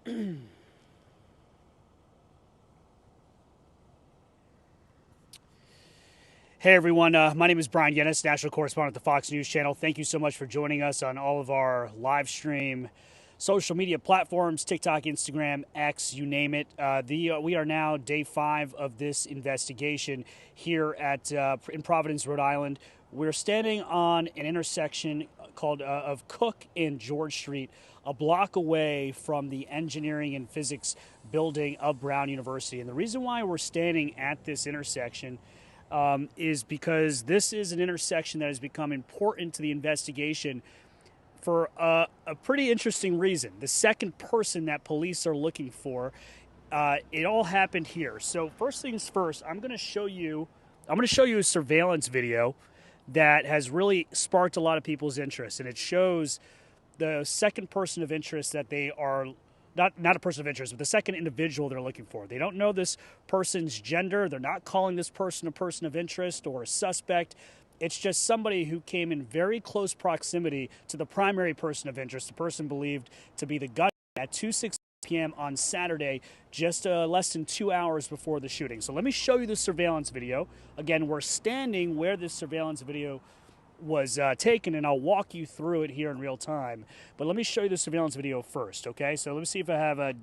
Hey everyone, my name is Bryan Llenas, national correspondent at the Fox News Channel. Thank you so much for joining us on all of our live stream social media platforms, TikTok, Instagram, X, you name it. We are now day 5 of this investigation here in Providence, Rhode Island. We're standing on an intersection called of Cook and George Street, a block away from the engineering and physics building of Brown University. And the reason why we're standing at this intersection is because this is an intersection that has become important to the investigation for a pretty interesting reason. The second person that police are looking for, it all happened here. So first things first, I'm going to show you a surveillance video that has really sparked a lot of people's interest, and it shows the second person of interest that they are not a person of interest, but the second individual they're looking for. They don't know this person's gender. They're not calling this person a person of interest or a suspect. It's just somebody who came in very close proximity to the primary person of interest, the person believed to be the gunman, at 2:16 p.m. on Saturday, just less than 2 hours before the shooting. So let me show you the surveillance video. Again, we're standing where this surveillance video was taken, and I'll walk you through it here in real time. But let me show you the surveillance video first, okay? So let me see if I have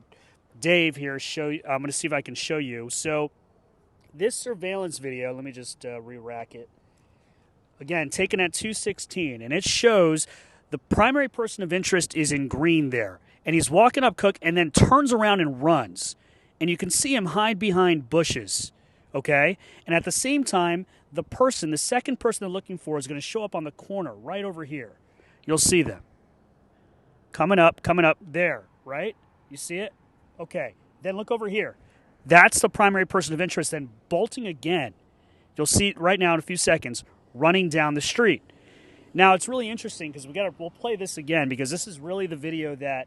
Dave here show you. I'm going to see if I can show you. So this surveillance video, let me just re-rack it. Again, taken at 2:16, and it shows the primary person of interest is in green there, and he's walking up Cook and then turns around and runs. And you can see him hide behind bushes, okay? And at the same time, the second person they're looking for is going to show up on the corner right over here. You'll see them. Coming up there, right? You see it? Okay. Then look over here. That's the primary person of interest. Then bolting again. You'll see it right now in a few seconds, running down the street. Now, it's really interesting because we'll play this again because this is really the video that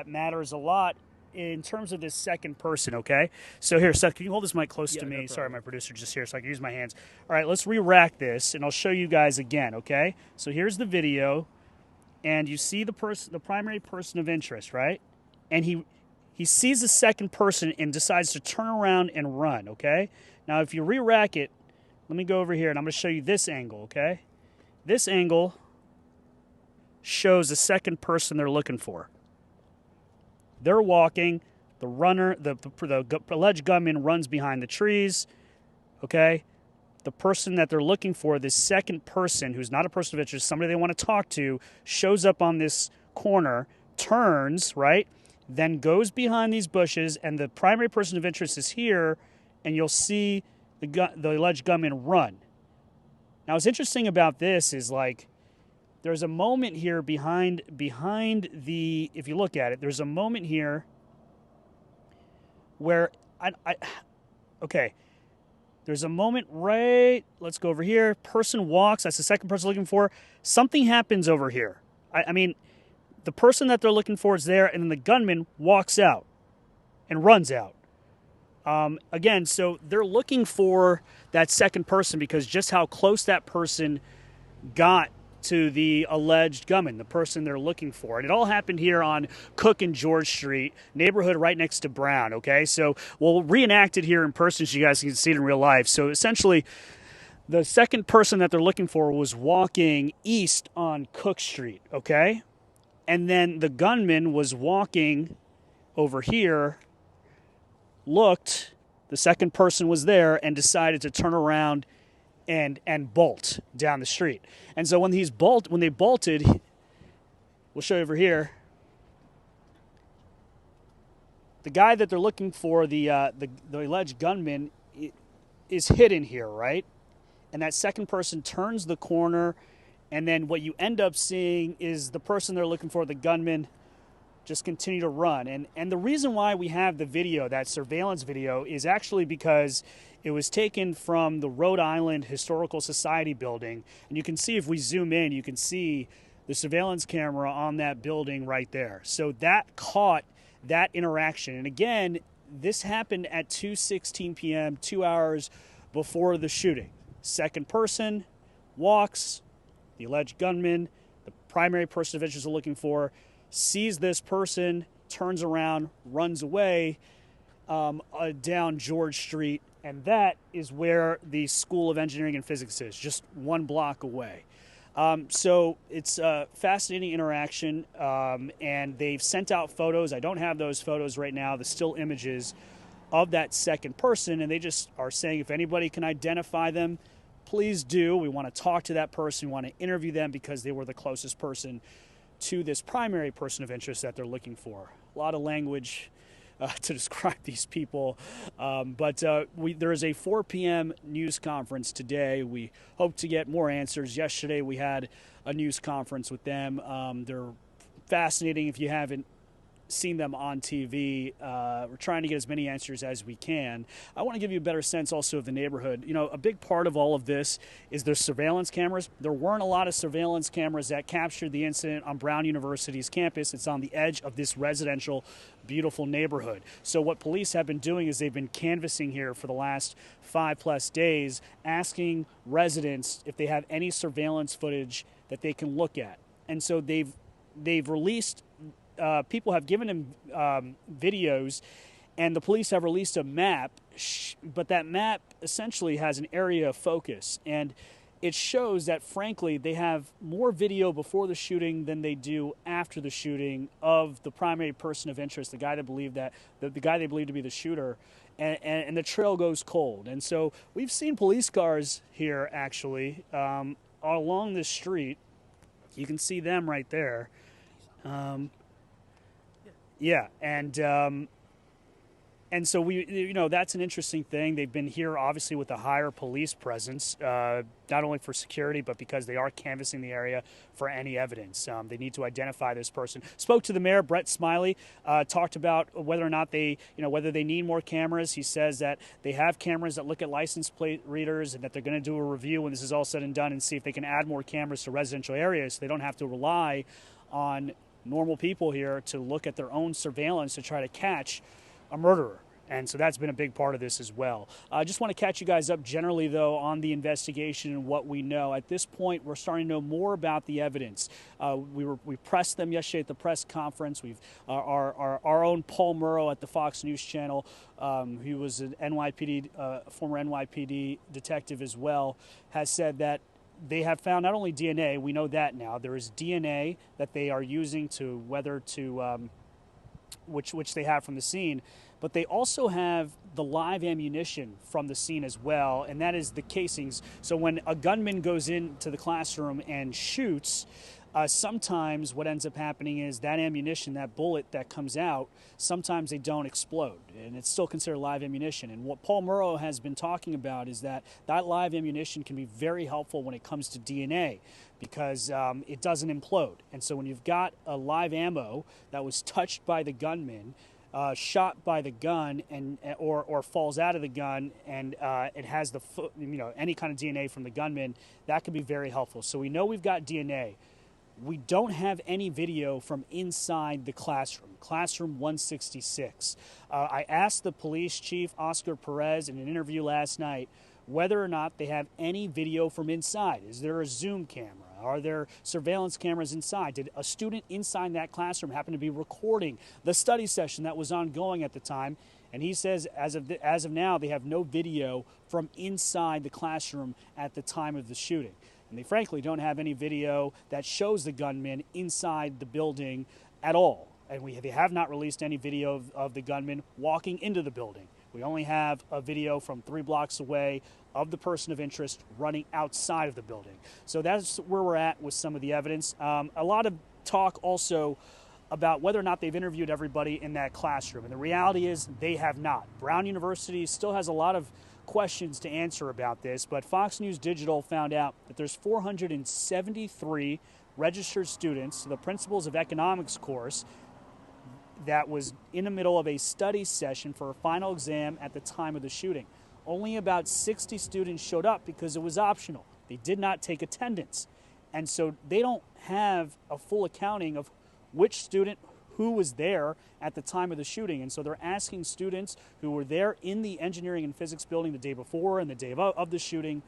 matters a lot in terms of this second person, okay? So here, Seth, can you hold this mic close to me? No, sorry, my producer just here, so I can use my hands. All right, let's re-rack this, and I'll show you guys again, okay? So here's the video, and you see the primary person of interest, right? And he sees the second person and decides to turn around and run, okay? Now, if you re-rack it, let me go over here, and I'm going to show you this angle, okay? This angle shows the second person they're looking for. They're walking. The runner, the alleged gunman, runs behind the trees. Okay? The person that they're looking for, this second person, who's not a person of interest, somebody they want to talk to, shows up on this corner, turns, right? Then goes behind these bushes, and the primary person of interest is here, and you'll see the alleged gunman run. Now, what's interesting about this is, like, there's a moment here behind the, if you look at it, there's a moment here where okay, there's a moment right, let's go over here, person walks, that's the second person looking for, something happens over here. I mean, the person that they're looking for is there, and then the gunman walks out and runs out. Again, so they're looking for that second person because just how close that person got to the alleged gunman, the person they're looking for. And it all happened here on Cook and George Street, neighborhood right next to Brown, okay? So we'll reenact it here in person so you guys can see it in real life. So essentially, the second person that they're looking for was walking east on Cook Street, okay? And then the gunman was walking over here, looked, the second person was there, and decided to turn around and bolt down the street. And so when they bolted, we'll show you over here, the guy that they're looking for, the alleged gunman, is hidden here, right? And that second person turns the corner, and then what you end up seeing is the person they're looking for, the gunman, just continue to run. And the reason why we have the video, that surveillance video, is actually because it was taken from the Rhode Island Historical Society building. And you can see, if we zoom in, you can see the surveillance camera on that building right there. So that caught that interaction. And again, this happened at 2:16 p.m., 2 hours before the shooting. Second person walks, the alleged gunman, the primary person of interest they're looking for, sees this person, turns around, runs away down George Street, and that is where the School of Engineering and Physics is, just 1 block away. So it's a fascinating interaction, and they've sent out photos. I don't have those photos right now, the still images of that second person, and they just are saying if anybody can identify them, please do. We want to talk to that person. We want to interview them because they were the closest person to this primary person of interest that they're looking for. A lot of language to describe these people. But there is a 4 p.m. news conference today. We hope to get more answers. Yesterday we had a news conference with them. They're fascinating if you haven't seen them on TV. We're trying to get as many answers as we can. I want to give you a better sense also of the neighborhood. You know, a big part of all of this is there's surveillance cameras. There weren't a lot of surveillance cameras that captured the incident on Brown University's campus. It's on the edge of this residential, beautiful neighborhood. So what police have been doing is they've been canvassing here for the last 5+ days, asking residents if they have any surveillance footage that they can look at. And so they've released people have given him videos, and the police have released a map, but that map essentially has an area of focus, and it shows that, frankly, they have more video before the shooting than they do after the shooting of the primary person of interest, the guy they believe to be the shooter, and the trail goes cold. And so we've seen police cars here, actually, along this street. You can see them right there. Yeah, and so that's an interesting thing. They've been here obviously with a higher police presence, not only for security, but because they are canvassing the area for any evidence. They need to identify this person. Spoke to the mayor, Brett Smiley, talked about whether or not whether they need more cameras. He says that they have cameras that look at license plate readers, and that they're going to do a review when this is all said and done and see if they can add more cameras to residential areas so they don't have to rely on normal people here to look at their own surveillance to try to catch a murderer. And so that's been a big part of this as well. I just want to catch you guys up generally, though, on the investigation and what we know. At this point, we're starting to know more about the evidence. We pressed them yesterday at the press conference. Our own Paul Murrow at the Fox News Channel, who was an former NYPD detective as well, has said that they have found not only DNA, we know that now, there is DNA that they are using to which they have from the scene, but they also have the live ammunition from the scene as well, and that is the casings. So when a gunman goes into the classroom and shoots, sometimes what ends up happening is that ammunition, that bullet that comes out, sometimes they don't explode, and it's still considered live ammunition. And what Paul Murrow has been talking about is that live ammunition can be very helpful when it comes to DNA, because it doesn't implode. And so when you've got a live ammo that was touched by the gunman, shot by the gun, or falls out of the gun, and it has any kind of DNA from the gunman, that can be very helpful. So we know we've got DNA. We don't have any video from inside the classroom 166. I asked the police chief, Oscar Perez, in an interview last night, whether or not they have any video from inside. Is there a Zoom camera? Are there surveillance cameras inside? Did a student inside that classroom happen to be recording the study session that was ongoing at the time? And he says as of now, they have no video from inside the classroom at the time of the shooting. And they frankly don't have any video that shows the gunman inside the building at all. And they have not released any video of the gunman walking into the building. We only have a video from 3 blocks away of the person of interest running outside of the building. So that's where we're at with some of the evidence. A lot of talk also about whether or not they've interviewed everybody in that classroom. And the reality is they have not. Brown University still has a lot of questions to answer about this, but Fox News Digital found out that there's 473 registered students, the Principles of Economics course, that was in the middle of a study session for a final exam at the time of the shooting. Only about 60 students showed up because it was optional. They did not take attendance. And so they don't have a full accounting of which student who was there at the time of the shooting. And so they're asking students who were there in the engineering and physics building the day before and the day of the shooting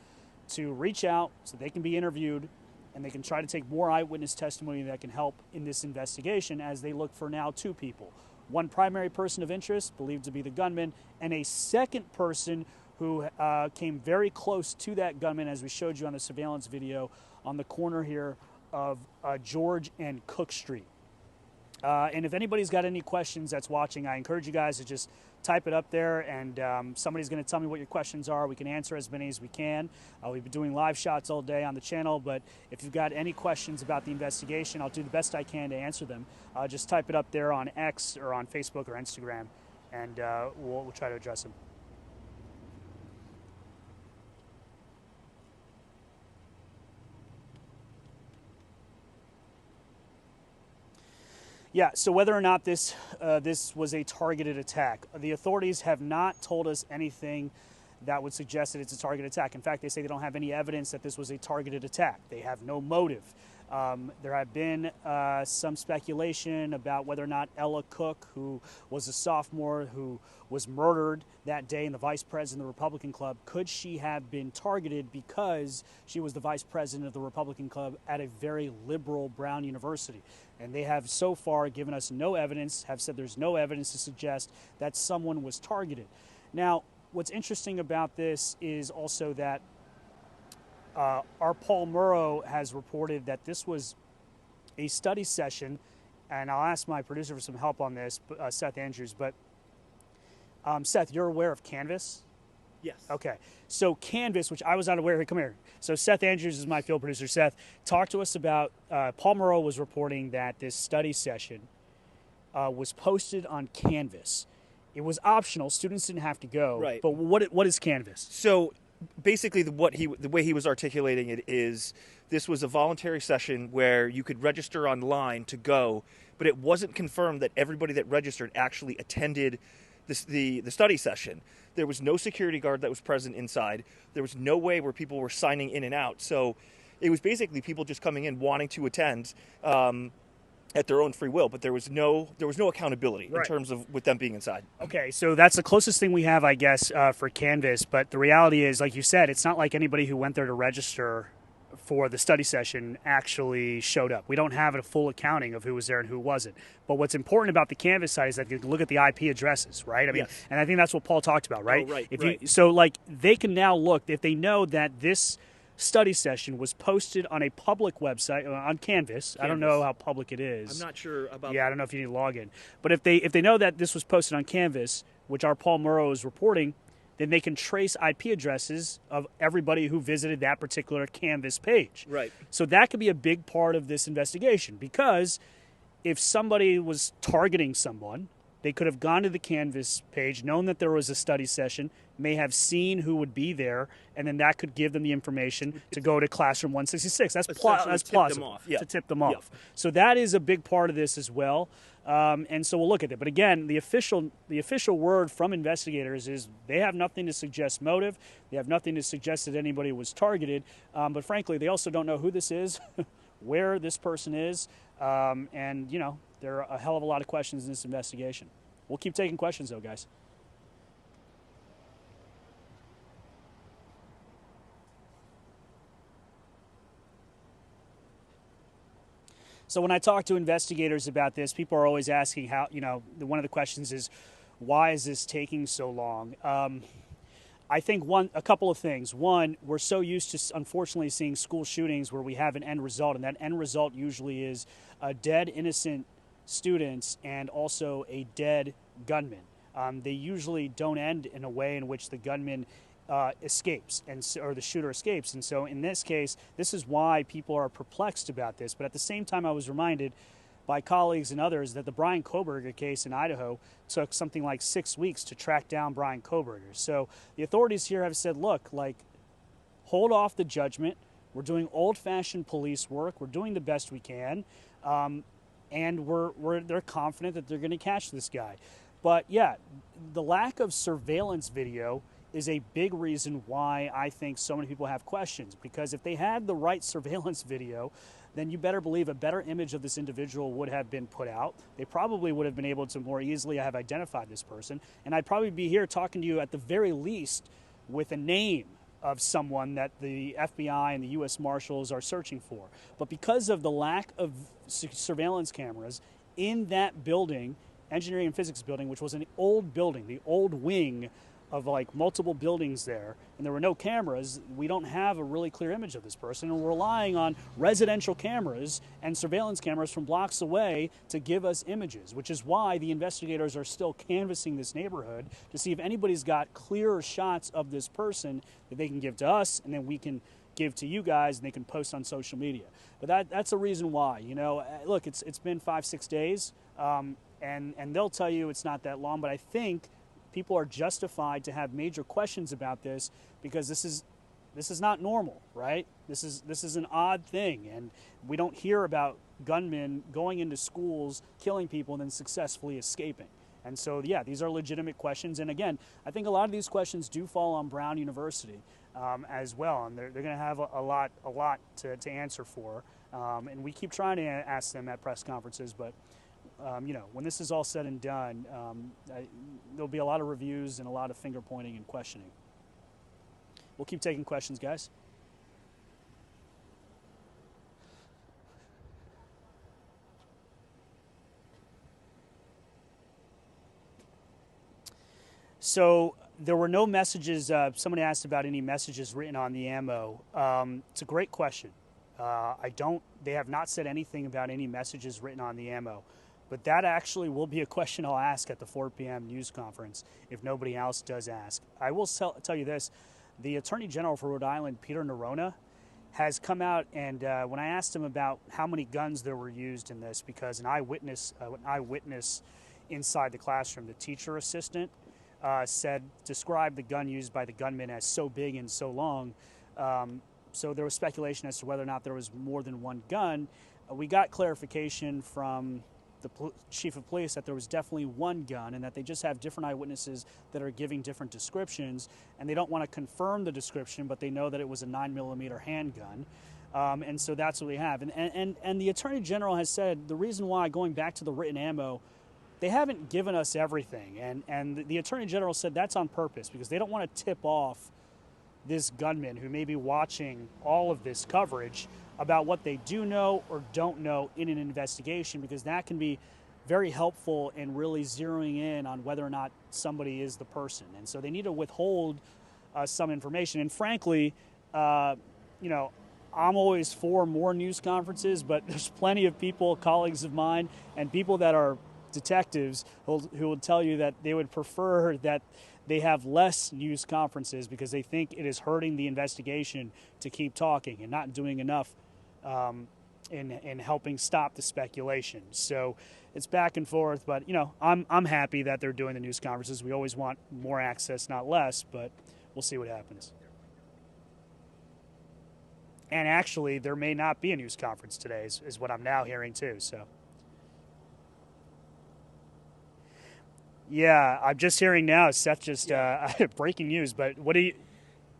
to reach out so they can be interviewed, and they can try to take more eyewitness testimony that can help in this investigation, as they look for now 2 people. one primary person of interest, believed to be the gunman, and a second person who came very close to that gunman, as we showed you on the surveillance video, on the corner here of George and Cook Street. And if anybody's got any questions that's watching, I encourage you guys to just type it up there, and somebody's going to tell me what your questions are. We can answer as many as we can. We've been doing live shots all day on the channel, but if you've got any questions about the investigation, I'll do the best I can to answer them. Just type it up there on X or on Facebook or Instagram, and we'll try to address them. Yeah, so whether or not this was a targeted attack, the authorities have not told us anything that would suggest that it's a targeted attack. In fact, they say they don't have any evidence that this was a targeted attack. They have no motive. There have been some speculation about whether or not Ella Cook, who was a sophomore who was murdered that day and the vice president of the Republican Club, could she have been targeted because she was the vice president of the Republican Club at a very liberal Brown University? And they have so far given us no evidence, have said there's no evidence to suggest that someone was targeted. Now, what's interesting about this is also that our Paul Murrow has reported that this was a study session, and I'll ask my producer for some help on this, Seth Andrews, but Seth, you're aware of Canvas? Yes. Okay. So Canvas, which I was not aware of, come here. So Seth Andrews is my field producer. Seth, talk to us about, Paul Murrow was reporting that this study session was posted on Canvas. It was optional. Students didn't have to go. Right. But what is Canvas? So basically the way he was articulating it is this was a voluntary session where you could register online to go, but it wasn't confirmed that everybody that registered actually attended the study session. There was no security guard that was present inside. There was no way where people were signing in and out. So it was basically people just coming in wanting to attend at their own free will, but there was no accountability in terms of with them being inside. Okay, so that's the closest thing we have, I guess, for Canvas. But the reality is, like you said, it's not like anybody who went there to register for the study session actually showed up. We don't have a full accounting of who was there and who wasn't. But what's important about the Canvas site is that you can look at the IP addresses, right? I mean, yes. And I think that's what Paul talked about, right? Oh, right, right. So, like, they can now look, if they know that this study session was posted on a public website on Canvas. I don't know how public it is. I'm not sure about. Yeah, I don't know if you need to log in. But if they know that this was posted on Canvas, which our Paul Murrow is reporting, then they can trace IP addresses of everybody who visited that particular Canvas page. Right. So that could be a big part of this investigation, because if somebody was targeting someone, they could have gone to the Canvas page, known that there was a study session, may have seen who would be there, and then that could give them the information to go to classroom 166. That's plausible to tip them off. So that is a big part of this as well. And so we'll look at it. But again, the official word from investigators is they have nothing to suggest motive. They have nothing to suggest that anybody was targeted. But frankly, they also don't know who this is, where this person is, and, you know, there are a hell of a lot of questions in this investigation. We'll keep taking questions, though, guys. So when I talk to investigators about this, people are always asking how, you know, one of the questions is, why is this taking so long? I think a couple of things. One, we're so used to, unfortunately, seeing school shootings where we have an end result, and that end result usually is dead innocent students and also a dead gunman. They usually don't end in a way in which the gunman escapes, or the shooter escapes. And so in this case, this is why people are perplexed about this. But at the same time, I was reminded by colleagues and others that the Bryan Kohberger case in Idaho took something like 6 weeks to track down Bryan Kohberger. So the authorities here have said, look, like, hold off the judgment. We're doing old-fashioned police work. We're doing the best we can. And they're confident that they're going to catch this guy. But yeah, the lack of surveillance video is a big reason why I think so many people have questions. Because if they had the right surveillance video, then you better believe a better image of this individual would have been put out. They probably would have been able to more easily have identified this person. And I'd probably be here talking to you at the very least with a name of someone that the FBI and the U.S. Marshals are searching for. But because of the lack of surveillance cameras in that building engineering and physics building, which was an old building, the old wing of like multiple buildings there, and there were no cameras. We don't have a really clear image of this person, and we're relying on residential cameras and surveillance cameras from blocks away to give us images, which is why the investigators are still canvassing this neighborhood to see if anybody's got clearer shots of this person that they can give to us, and then we can give to you guys, and they can post on social media. But that's the reason why. You know, look, it's been 5-6 days, and they'll tell you it's not that long, but I think people are justified to have major questions about this because this is not normal, right? This is an odd thing, and we don't hear about gunmen going into schools, killing people, and then successfully escaping. And so, yeah, these are legitimate questions. And again, I think a lot of these questions do fall on Brown University as well, and they're going to have a lot to answer for. And we keep trying to ask them at press conferences, but you know, when this is all said and done, there'll be a lot of reviews and a lot of finger pointing and questioning. We'll keep taking questions, guys. So there were no messages. Somebody asked about any messages written on the ammo. It's a great question. They have not said anything about any messages written on the ammo. But that actually will be a question I'll ask at the 4 p.m. news conference if nobody else does ask. I will tell you this. The Attorney General for Rhode Island, Peter Nerona, has come out, and when I asked him about how many guns there were used in this, because an eyewitness inside the classroom, the teacher assistant, described the gun used by the gunman as so big and so long. So there was speculation as to whether or not there was more than one gun. We got clarification from the chief of police that there was definitely one gun and that they just have different eyewitnesses that are giving different descriptions, and they don't want to confirm the description, but they know that it was a 9mm handgun. And so that's what we have. And the Attorney General has said the reason why, going back to the written ammo, they haven't given us everything. And the Attorney General said that's on purpose because they don't want to tip off this gunman who may be watching all of this coverage about what they do know or don't know in an investigation, because that can be very helpful in really zeroing in on whether or not somebody is the person. And so they need to withhold some information. And frankly, you know, I'm always for more news conferences, but there's plenty of people, colleagues of mine, and people that are detectives who will tell you that they would prefer that they have less news conferences because they think it is hurting the investigation to keep talking and not doing enough in helping stop the speculation. So it's back and forth, but you know, I'm happy that they're doing the news conferences. We always want more access, not less, but we'll see what happens. And actually, there may not be a news conference today, is what I'm now hearing too. So. Yeah, I'm just hearing now. Seth just breaking news. But what do you?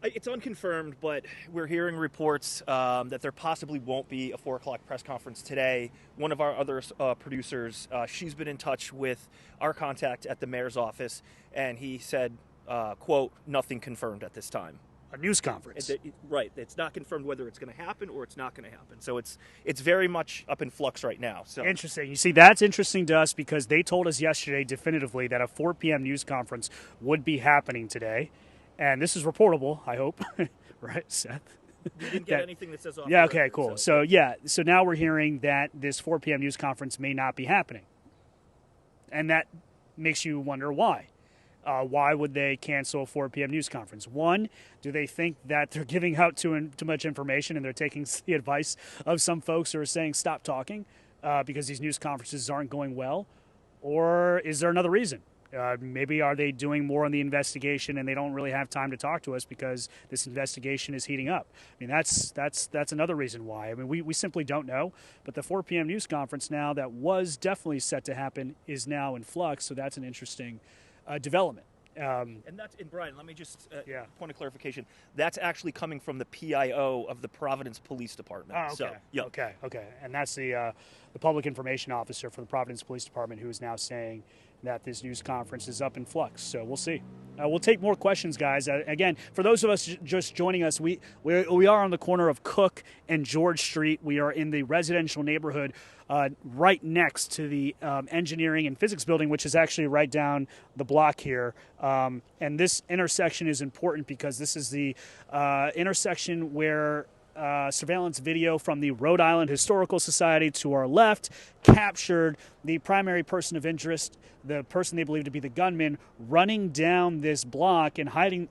It's unconfirmed, but we're hearing reports that there possibly won't be a 4 o'clock press conference today. One of our other producers, she's been in touch with our contact at the mayor's office, and he said, "quote, nothing confirmed at this time." A news conference. Right. It's not confirmed whether it's going to happen or it's not going to happen. So it's very much up in flux right now. So interesting. You see, that's interesting to us because they told us yesterday definitively that a 4 p.m. news conference would be happening today. And this is reportable, I hope. Right, Seth? We didn't get anything that says off. Yeah, okay, cool. So now we're hearing that this 4 p.m. news conference may not be happening. And that makes you wonder why. Why would they cancel a 4 p.m. news conference? One, do they think that they're giving out too much information and they're taking the advice of some folks who are saying stop talking because these news conferences aren't going well? Or is there another reason? Maybe are they doing more on the investigation and they don't really have time to talk to us because this investigation is heating up? I mean, that's another reason why. I mean, we simply don't know. But the 4 p.m. news conference now that was definitely set to happen is now in flux, so that's an interesting development. And Brian, let me just point of clarification. That's actually coming from the PIO of the Providence Police Department. Oh, okay. So, okay. And that's the public information officer for the Providence Police Department who is now saying that this news conference is up in flux. So we'll see. We'll take more questions, guys. Again, for those of us just joining us, we are on the corner of Cook and George Street. We are in the residential neighborhood right next to the engineering and physics building, which is actually right down the block here. And this intersection is important because this is the intersection where surveillance video from the Rhode Island Historical Society to our left captured the primary person of interest, the person they believe to be the gunman, running down this block and hiding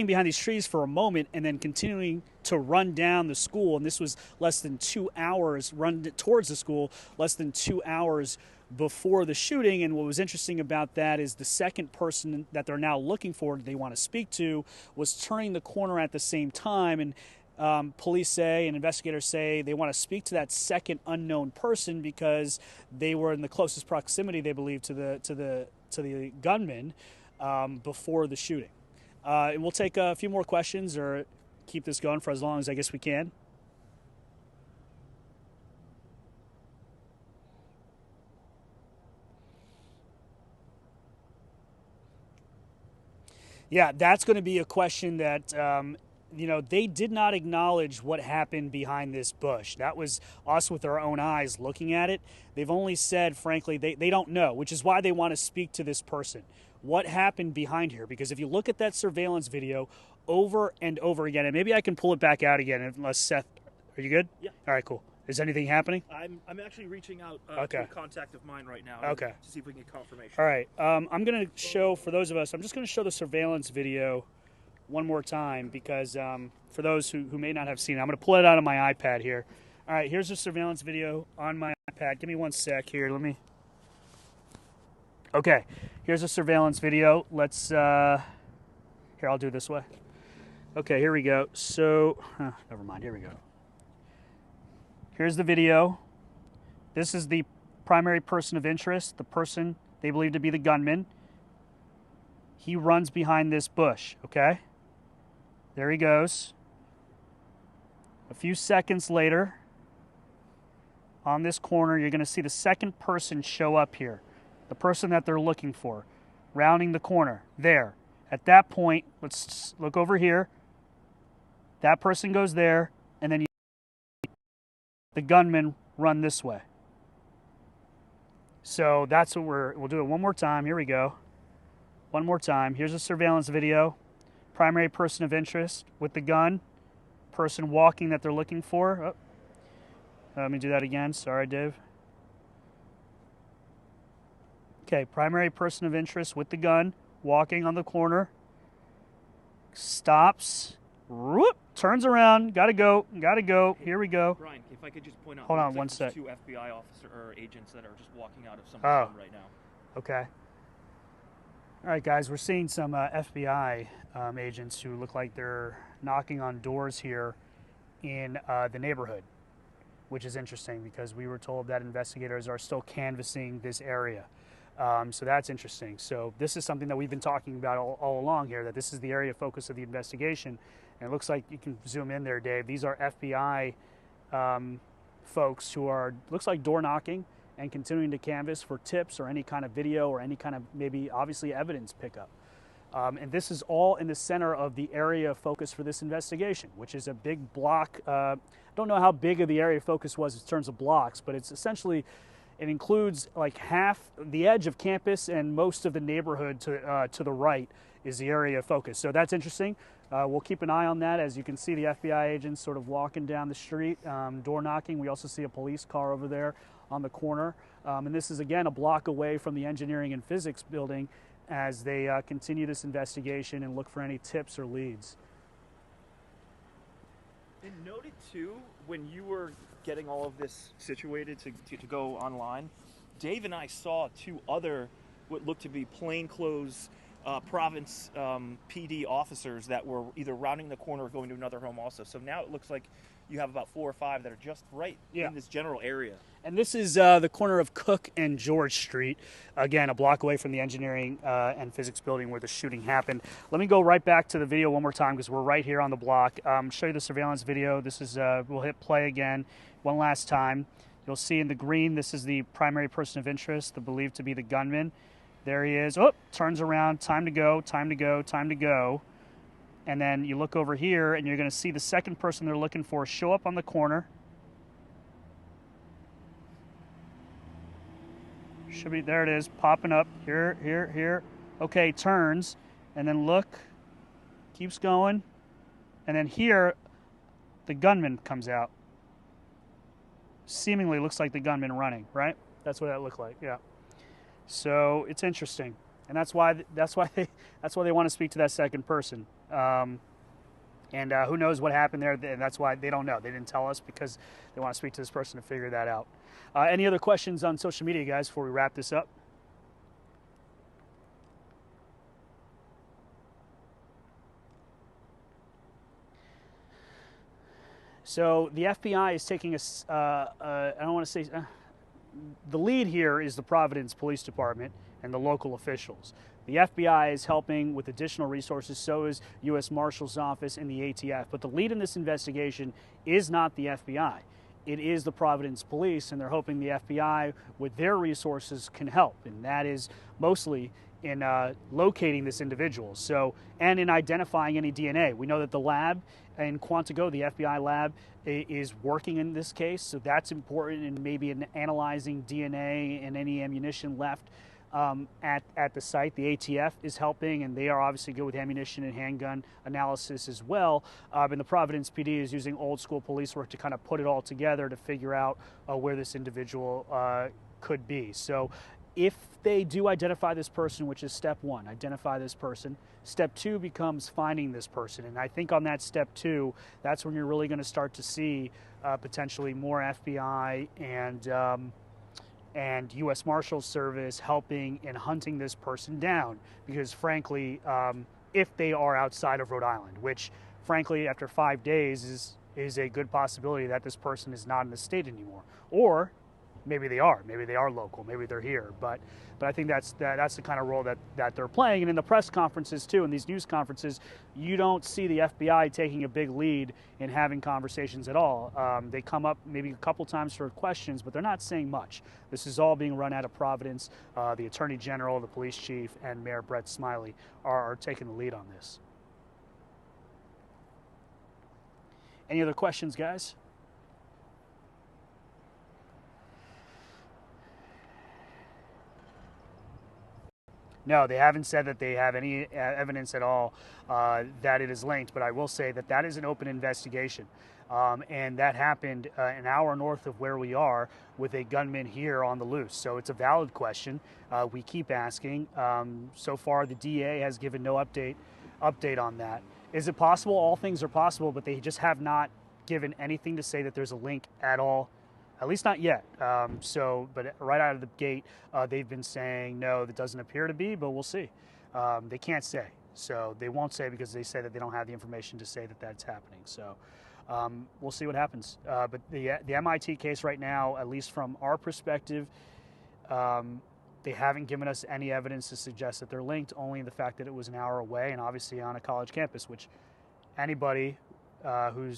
behind these trees for a moment and then continuing to run down the school. And this was less than 2 hours, run towards the school, less than 2 hours before the shooting. And what was interesting about that is the second person that they're now looking for, they want to speak to, was turning the corner at the same time. And police say and investigators say they want to speak to that second unknown person because they were in the closest proximity, they believe, to the gunman before the shooting. And we'll take a few more questions or keep this going for as long as I guess we can. Yeah, that's going to be a question that, they did not acknowledge what happened behind this bush. That was us with our own eyes looking at it. They've only said, frankly, they don't know, which is why they want to speak to this person. What happened behind here? Because if you look at that surveillance video over and over again, and maybe I can pull it back out again, unless Seth, are you good? Yeah. All right, cool. Is anything happening? I'm actually reaching out Okay. to a contact of mine right now Okay. to see if we can get confirmation. All right. I'm going to show, for those of us, I'm just going to show the surveillance video one more time because for those who may not have seen it, I'm going to pull it out of my iPad here. All right, here's the surveillance video on my iPad. Give me one sec here. Okay, here's a surveillance video. Let's, here, I'll do it this way. Okay, here we go. So, never mind, here we go. Here's the video. This is the primary person of interest, the person they believe to be the gunman. He runs behind this bush, okay? There he goes. A few seconds later, on this corner, you're going to see the second person show up here. The person that they're looking for, rounding the corner, there. At that point, let's look over here. That person goes there, and then the gunman run this way. So that's what we'll do it one more time. Here we go. One more time. Here's a surveillance video. Primary person of interest with the gun. Person walking that they're looking for. Oh. Let me do that again. Sorry, Dave. Okay, primary person of interest with the gun, walking on the corner. Stops. Whoop, turns around. Gotta go. Here we go. Brian, if I could just point out. Hold on one sec. 2 FBI officer or agents that are just walking out of some room right now. Okay. All right, guys, we're seeing some FBI agents who look like they're knocking on doors here in the neighborhood, which is interesting because we were told that investigators are still canvassing this area. So that's interesting. So this is something that we've been talking about all along here, that this is the area of focus of the investigation. And it looks like, you can zoom in there, Dave, these are FBI folks who are, looks like, door knocking and continuing to canvass for tips or any kind of video or any kind of maybe obviously evidence pickup. And this is all in the center of the area of focus for this investigation, which is a big block. I don't know how big of the area of focus was in terms of blocks, but it's essentially, it includes like half the edge of campus and most of the neighborhood to the right is the area of focus. So that's interesting. We'll keep an eye on that. As you can see, the FBI agents sort of walking down the street, door knocking. We also see a police car over there on the corner. And this is, again, a block away from the engineering and physics building as they continue this investigation and look for any tips or leads. And noted, too, when you were getting all of this situated to go online, Dave and I saw 2 other what looked to be plainclothes Providence PD officers that were either rounding the corner or going to another home also. So now it looks like you have about 4 or 5 that are just right in this general area. And this is the corner of Cook and George Street. Again, a block away from the engineering and physics building where the shooting happened. Let me go right back to the video one more time because we're right here on the block. Show you the surveillance video. This is, we'll hit play again one last time. You'll see in the green, this is the primary person of interest, the believed to be the gunman. There he is. Oh, turns around. Time to go, time to go, time to go. And then you look over here, and you're going to see the second person they're looking for show up on the corner. Should be, there it is, popping up. Here, here, here. Okay, turns. And then look. Keeps going. And then here, the gunman comes out. Seemingly looks like the gunman running, right? That's what that looked like, yeah. So it's interesting, and that's why they want to speak to that second person. And who knows what happened there? And that's why they don't know. They didn't tell us because they want to speak to this person to figure that out. Any other questions on social media, guys, before we wrap this up? So the FBI is taking I don't want to say, the lead here is the Providence Police Department and the local officials. The FBI is helping with additional resources, so is U.S. Marshal's Office and the ATF. But the lead in this investigation is not the FBI. It is the Providence Police, and they're hoping the FBI, with their resources, can help. And that is mostly in locating this individual, and in identifying any DNA. We know that the lab in Quantico, the FBI lab, is working in this case, so that's important, and maybe in analyzing DNA and any ammunition left at the site. The ATF is helping, and they are obviously good with ammunition and handgun analysis as well. And the Providence PD is using old school police work to kind of put it all together to figure out where this individual could be. So if they do identify this person, which is step one, identify this person, step two becomes finding this person. And I think on that step two, that's when you're really going to start to see potentially more FBI and U.S. Marshals Service helping in hunting this person down. Because frankly, if they are outside of Rhode Island, which frankly after 5 days is a good possibility that this person is not in the state anymore. Or maybe they are local, maybe they're here, but I think that's the kind of role that they're playing. And in the press conferences too, in these news conferences, you don't see the FBI taking a big lead in having conversations at all. They come up maybe a couple times for questions, but they're not saying much. This is all being run out of Providence. The Attorney General, the Police Chief, and Mayor Brett Smiley are taking the lead on this. Any other questions, guys? No, they haven't said that they have any evidence at all that it is linked, but I will say that that is an open investigation. And that happened an hour north of where we are with a gunman here on the loose. So it's a valid question. We keep asking. So far, the DA has given no update on that. Is it possible? All things are possible, but they just have not given anything to say that there's a link at all. At least not yet. But right out of the gate, they've been saying, no, that doesn't appear to be, but we'll see. They can't say. So they won't say because they say that they don't have the information to say that that's happening. So we'll see what happens. But the MIT case right now, at least from our perspective, they haven't given us any evidence to suggest that they're linked, only the fact that it was an hour away and obviously on a college campus, which anybody who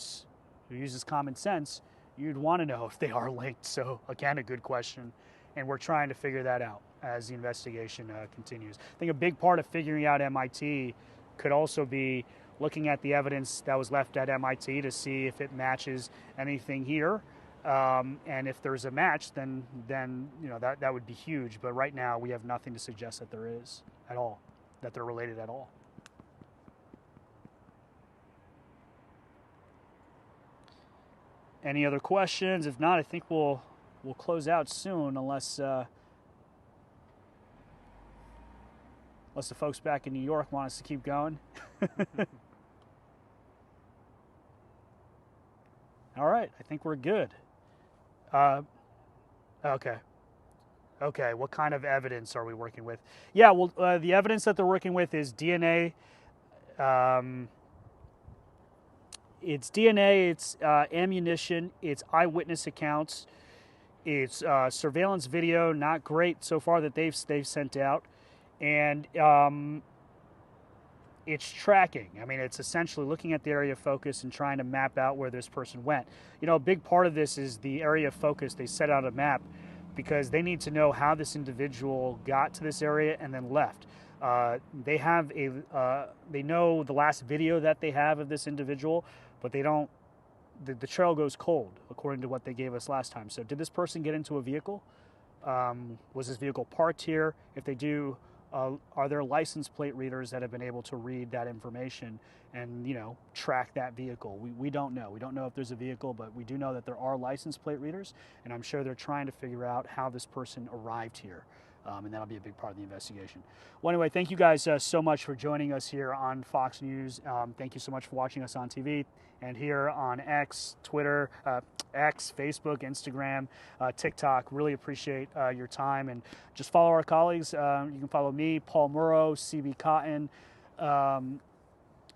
uses common sense, you'd want to know if they are linked. So again, a good question, and we're trying to figure that out as the investigation continues. I think a big part of figuring out MIT could also be looking at the evidence that was left at MIT to see if it matches anything here, and if there's a match, then that would be huge. But right now, we have nothing to suggest that there is at all, that they're related at all. Any other questions? If not, I think we'll close out soon, unless the folks back in New York want us to keep going. All right, I think we're good. Okay. What kind of evidence are we working with? Yeah, well, the evidence that they're working with is DNA. It's DNA, it's ammunition, it's eyewitness accounts, it's surveillance video, not great so far that they've sent out, and it's tracking. I mean, it's essentially looking at the area of focus and trying to map out where this person went. You know, a big part of this is the area of focus. They set out a map because they need to know how this individual got to this area and then left. They have they know the last video that they have of this individual, but they don't. The trail goes cold according to what they gave us last time. So, did this person get into a vehicle? Was this vehicle parked here? If they do, are there license plate readers that have been able to read that information and, you know, track that vehicle? We don't know. We don't know if there's a vehicle, but we do know that there are license plate readers, and I'm sure they're trying to figure out how this person arrived here. And that'll be a big part of the investigation. Well, anyway, thank you guys so much for joining us here on Fox News. Thank you so much for watching us on TV and here on X, Twitter, Facebook, Instagram, TikTok. Really appreciate your time, and just follow our colleagues. You can follow me, Paul Murrow, CB Cotton.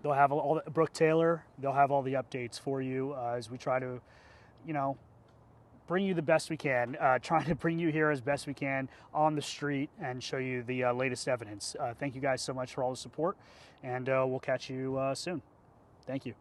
They'll have all the, Brooke Taylor. They'll have all the updates for you as we try to, you know, bring you the best we can, trying to bring you here as best we can on the street and show you the latest evidence. Thank you guys so much for all the support, and we'll catch you soon. Thank you.